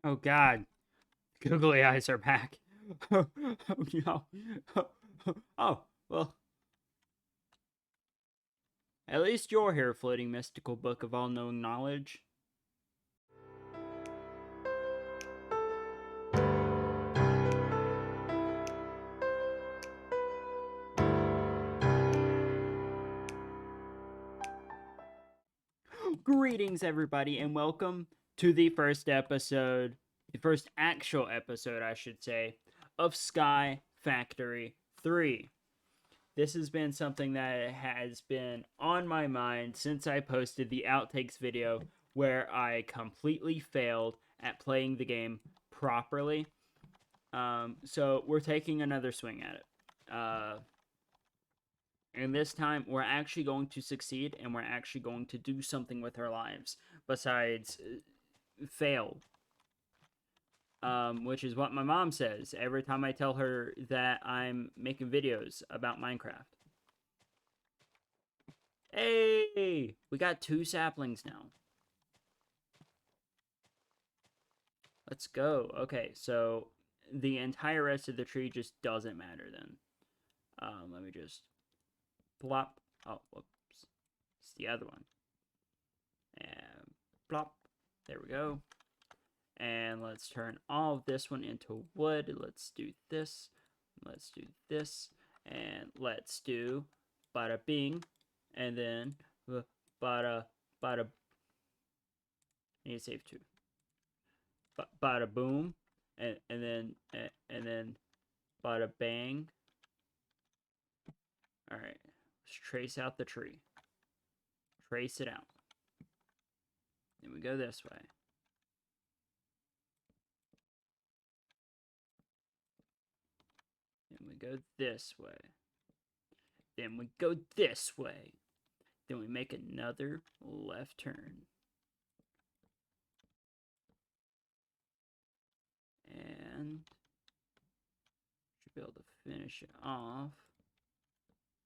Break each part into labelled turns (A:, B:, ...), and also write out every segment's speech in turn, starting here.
A: Oh God, googly eyes are back. Oh, no. Oh, well, at least you're here, floating mystical book of all known knowledge. Greetings, everybody, and welcome to the first actual episode, I should say, of Sky Factory 3. This has been something that has been on my mind since I posted the outtakes video where I completely failed at playing the game properly. So we're taking another swing at it. And this time, we're actually going to succeed and we're actually going to do something with our lives besides fail. Which is what my mom says every time I tell her that I'm making videos about Minecraft. Hey, we got 2 saplings now. Let's go. Okay, so the entire rest of the tree just doesn't matter then. Let me just plop. Oh, whoops. It's the other one. And plop. There we go. And let's turn all of this one into wood. Let's do this. Let's do this. And let's do bada bing. And then bada bada. I need to save 2. Bada boom. And then bada bang. Alright. Let's trace out the tree. Trace it out. Then we go this way. Then we go this way. Then we go this way. Then we make another left turn. And should be able to finish it off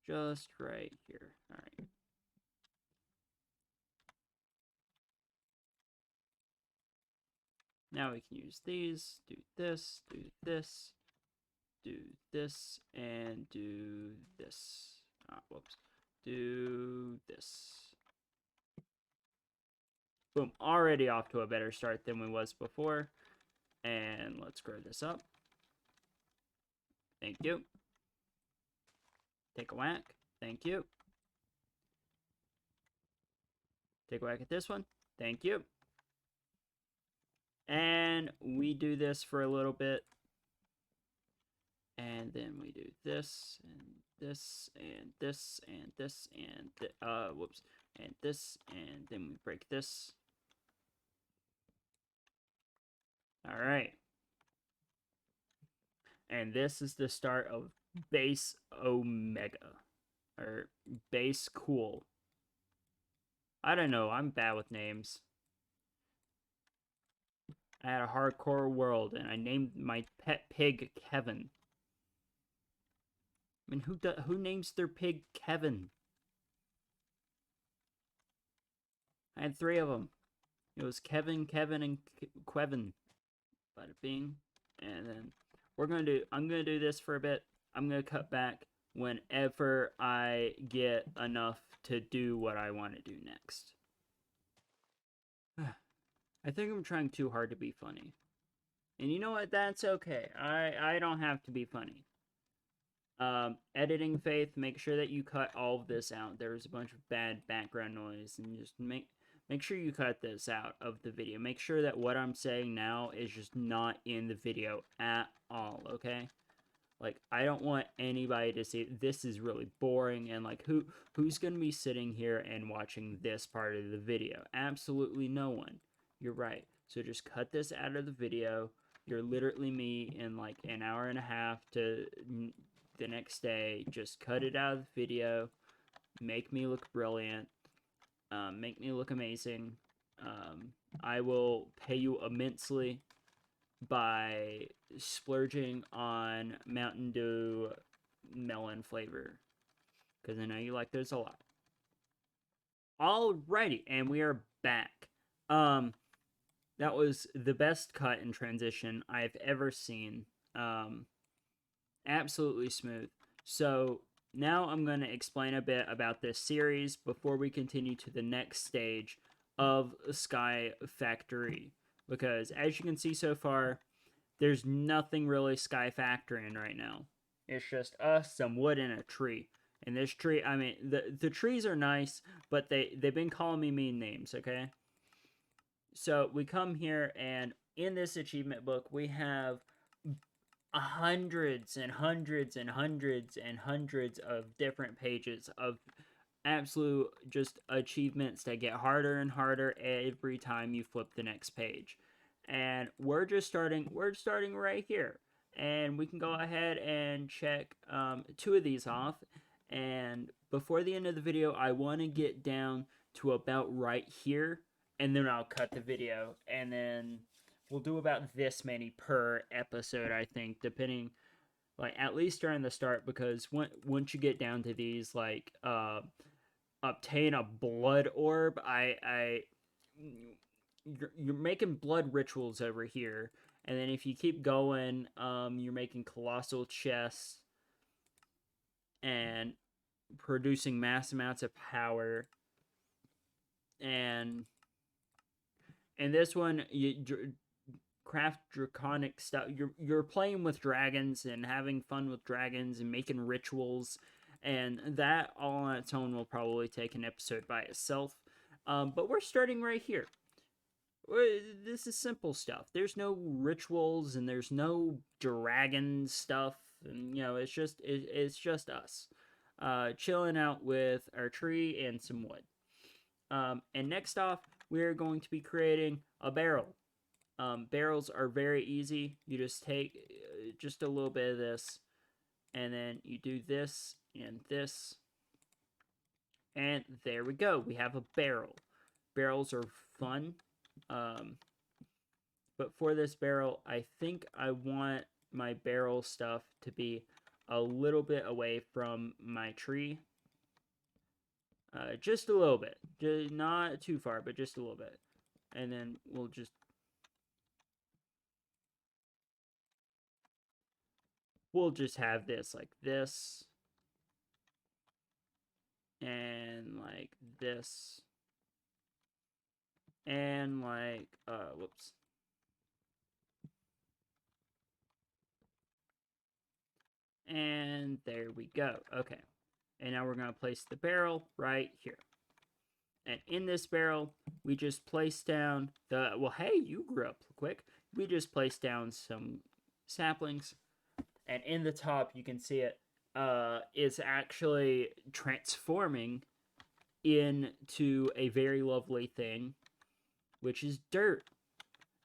A: just right here. Alright. Now we can use these, do this, do this, do this, and do this. Whoops. Do this. Boom. Already off to a better start than we was before. And let's grow this up. Thank you. Take a whack. Thank you. Take a whack at this one. Thank you. And we do this for a little bit. And then we do this, and this, and this, and this, and whoops. And this, and then we break this. Alright. And this is the start of base Omega. Or base Cool. I don't know, I'm bad with names. I had a hardcore world, and I named my pet pig Kevin. I mean, who names their pig Kevin? I had 3 of them. It was Kevin, and Quevin. Bada bing. And then I'm gonna do this for a bit. I'm gonna cut back whenever I get enough to do what I want to do next. I think I'm trying too hard to be funny. And you know what? That's okay. I don't have to be funny. Editing Faith, make sure that you cut all of this out. There's a bunch of bad background noise, and just make sure you cut this out of the video. Make sure that what I'm saying now is just not in the video at all, okay? Like, I don't want anybody to see this is really boring, and like who's going to be sitting here and watching this part of the video? Absolutely no one. You're right. So just cut this out of the video. You're literally me in like an hour and a half to the next day. Just cut it out of the video. Make me look brilliant. Make me look amazing. I will pay you immensely by splurging on Mountain Dew melon flavor, because I know you like those a lot. Alrighty, and we are back. That was the best cut and transition I've ever seen. Absolutely smooth. So now I'm going to explain a bit about this series before we continue to the next stage of SkyFactory. Because as you can see so far, there's nothing really SkyFactorying right now. It's just us, some wood, and a tree. And this tree, I mean, the trees are nice, but they've been calling me mean names, okay? So we come here, and in this achievement book, we have hundreds and hundreds and hundreds and hundreds of different pages of absolute just achievements that get harder and harder every time you flip the next page. And we're starting right here. And we can go ahead and check two of these off. And before the end of the video, I want to get down to about right here, and then I'll cut the video, and then we'll do about this many per episode, I think, depending, like, at least during the start, because once you get down to these, like, obtain a blood orb, you're making blood rituals over here, and then if you keep going, you're making colossal chests and producing mass amounts of power. And in this one, you craft draconic stuff. You're playing with dragons and having fun with dragons and making rituals, and that all on its own will probably take an episode by itself. But we're starting right here. This is simple stuff. There's no rituals and there's no dragon stuff, and it's just us, chilling out with our tree and some wood. And next off, we're going to be creating a barrel. Barrels are very easy. You just take just a little bit of this, and then you do this and this, and there we go. We have a barrel. Barrels are fun. But for this barrel, I think I want my barrel stuff to be a little bit away from my tree. Just a little bit. Just not too far, but just a little bit. And then we'll just have this like this, and like this, and like whoops, and there we go. Okay, and now we're gonna place the barrel right here, and in this barrel we just place down the, well, hey, you grew up quick. We just place down some saplings, and in the top you can see it is actually transforming into a very lovely thing, which is dirt.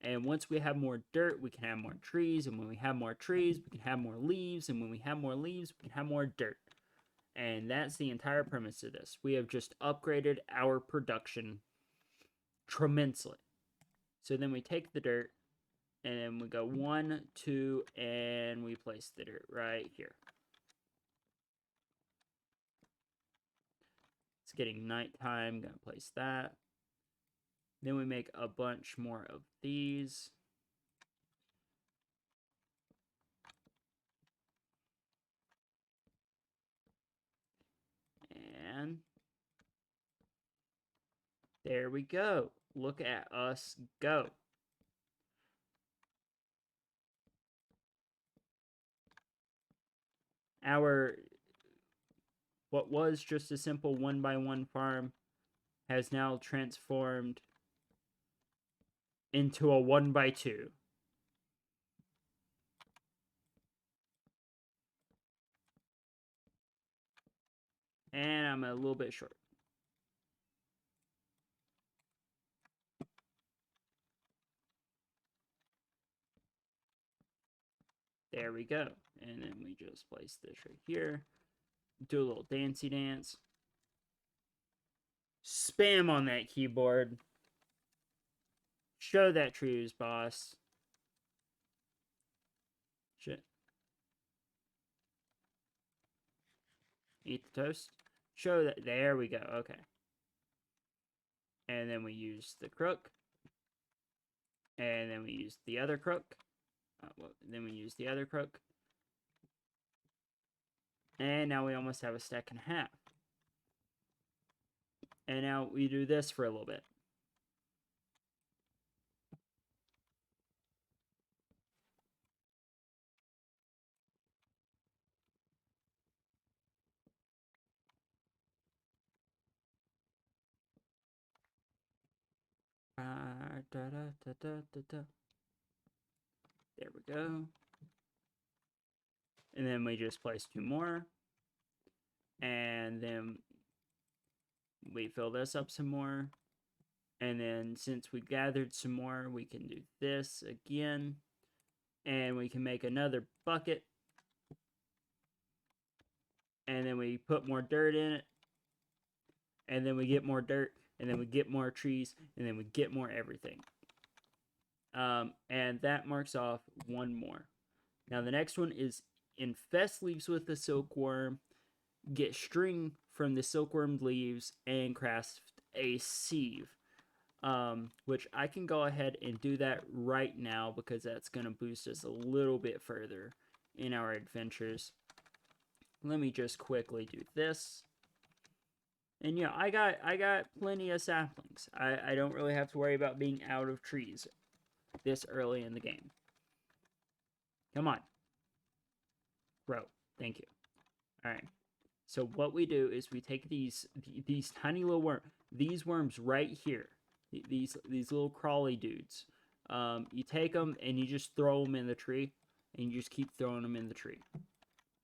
A: And once we have more dirt, we can have more trees. And when we have more trees, we can have more leaves. And when we have more leaves, we can have more dirt. And that's the entire premise of this. We have just upgraded our production tremendously. So then we take the dirt, and then we go 1, 2, and we place the dirt right here. It's getting nighttime. Gonna place that. Then we make a bunch more of these. And there we go. Look at us go. Our, what was just a simple 1x1 farm has now transformed into a 1x2. And I'm a little bit short. There we go. And then we just place this right here. Do a little dancey dance. Spam on that keyboard. Show that trees, boss. Shit. Eat the toast. Show that. There we go. Okay. And then we use the crook. And then we use the other crook. Then we use the other crook. And now we almost have a stack and a half. And now we do this for a little bit. There we go. And then we just place 2 more. And then we fill this up some more. And then since we gathered some more, we can do this again. And we can make another bucket. And then we put more dirt in it. And then we get more dirt. And then we get more trees. And then we get more everything. And that marks off 1 more. Now the next one is infest leaves with the silkworm. Get string from the silkworm leaves and craft a sieve. Which I can go ahead and do that right now because that's going to boost us a little bit further in our adventures. Let me just quickly do this. And yeah, I got plenty of saplings. I don't really have to worry about being out of trees this early in the game. Come on. Grow. Thank you. Alright. So what we do is we take these tiny little worms. These worms right here. These little crawly dudes. You take them and you just throw them in the tree. And you just keep throwing them in the tree.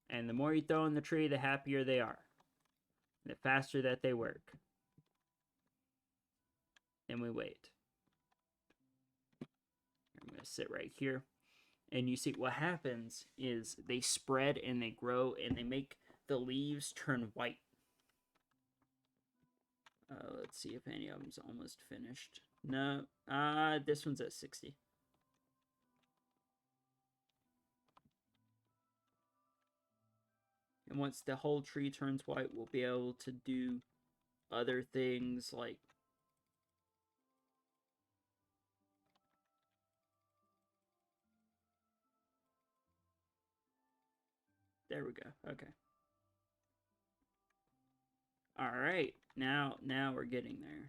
A: And the more you throw in the tree, the happier they are. The faster that they work. And we wait. I'm going to sit right here. And you see what happens is they spread and they grow and they make the leaves turn white. Let's see if any of them's almost finished. No, this one's at 60. And once the whole tree turns white, we'll be able to do other things like there we go. Okay. All right. Now we're getting there.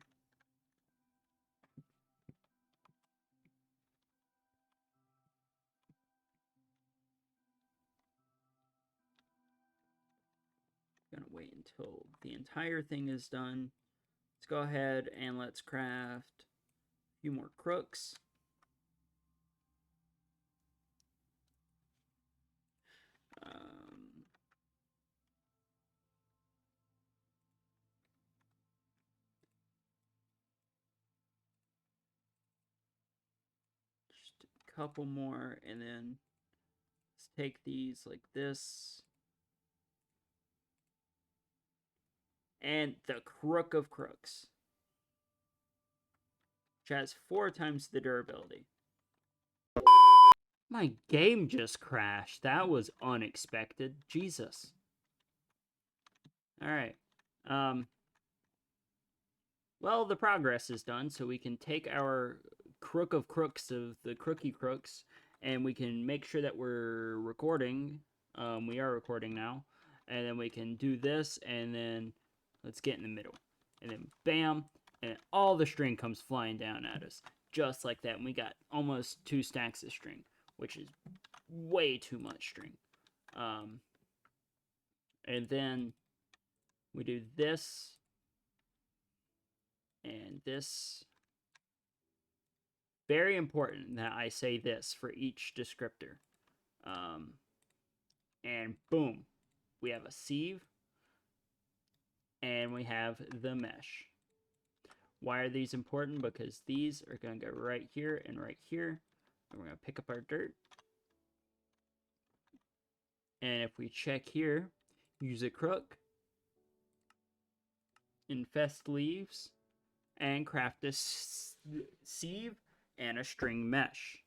A: Gonna wait until the entire thing is done. Let's go ahead and let's craft a few more crooks. Just a couple more, and then let's take these like this. And the crook of crooks, which has 4 times the durability. My game just crashed. That was unexpected. Jesus. Alright. Well, the progress is done, so we can take our crook of crooks of the crooky crooks, and we can make sure that we're recording. We are recording now. And then we can do this, and then let's get in the middle. And then bam, and all the string comes flying down at us. Just like that. And we got almost 2 stacks of string, which is way too much string. And then we do this and this. Very important that I say this for each descriptor. And boom, we have a sieve. And we have the mesh. Why are these important? Because these are going to go right here and right here. And we're going to pick up our dirt. And if we check here, use a crook, infest leaves, and craft a sieve and a string mesh.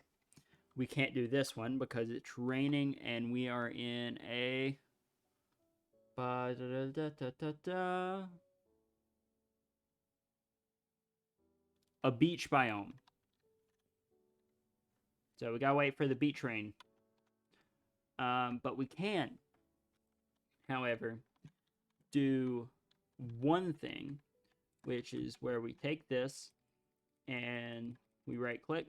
A: We can't do this one because it's raining and we are in a beach biome. So we gotta wait for the beat train. But we can, however, do one thing, which is where we take this and we right click.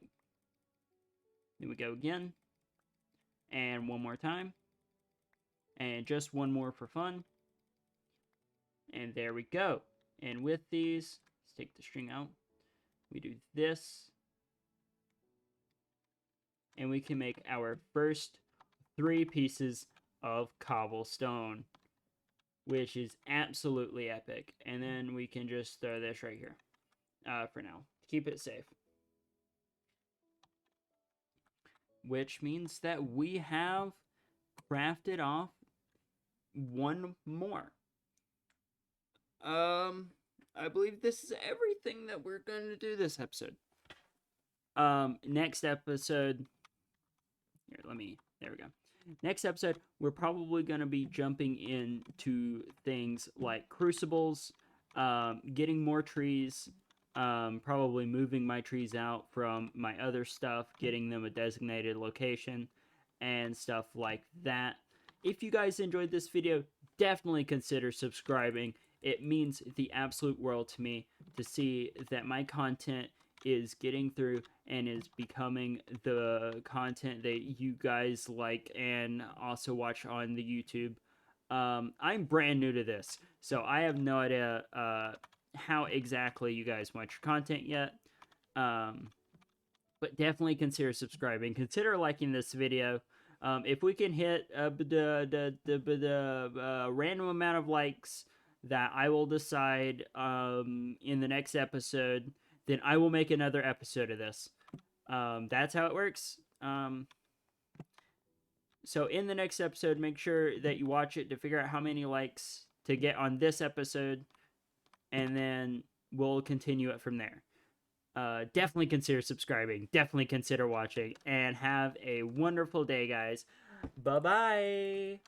A: Then we go again. And one more time. And just one more for fun. And there we go. And with these, let's take the string out. We do this. And we can make our first 3 pieces of cobblestone, which is absolutely epic. And then we can just throw this right here for now. Keep it safe. Which means that we have crafted off one more. I believe this is everything that we're going to do this episode. Next episode, here, there we go. Next episode, we're probably going to be jumping into things like crucibles, getting more trees, probably moving my trees out from my other stuff, getting them a designated location, and stuff like that. If you guys enjoyed this video, definitely consider subscribing. It means the absolute world to me to see that my content is getting through and is becoming the content that you guys like and also watch on the YouTube. I'm brand new to this, so I have no idea how exactly you guys want your content yet. But definitely consider subscribing. Consider liking this video. If we can hit the random amount of likes that I will decide in the next episode, then I will make another episode of this. That's how it works. So in the next episode, make sure that you watch it to figure out how many likes to get on this episode, and then we'll continue it from there. Definitely consider subscribing. Definitely consider watching. And have a wonderful day, guys. Bye-bye.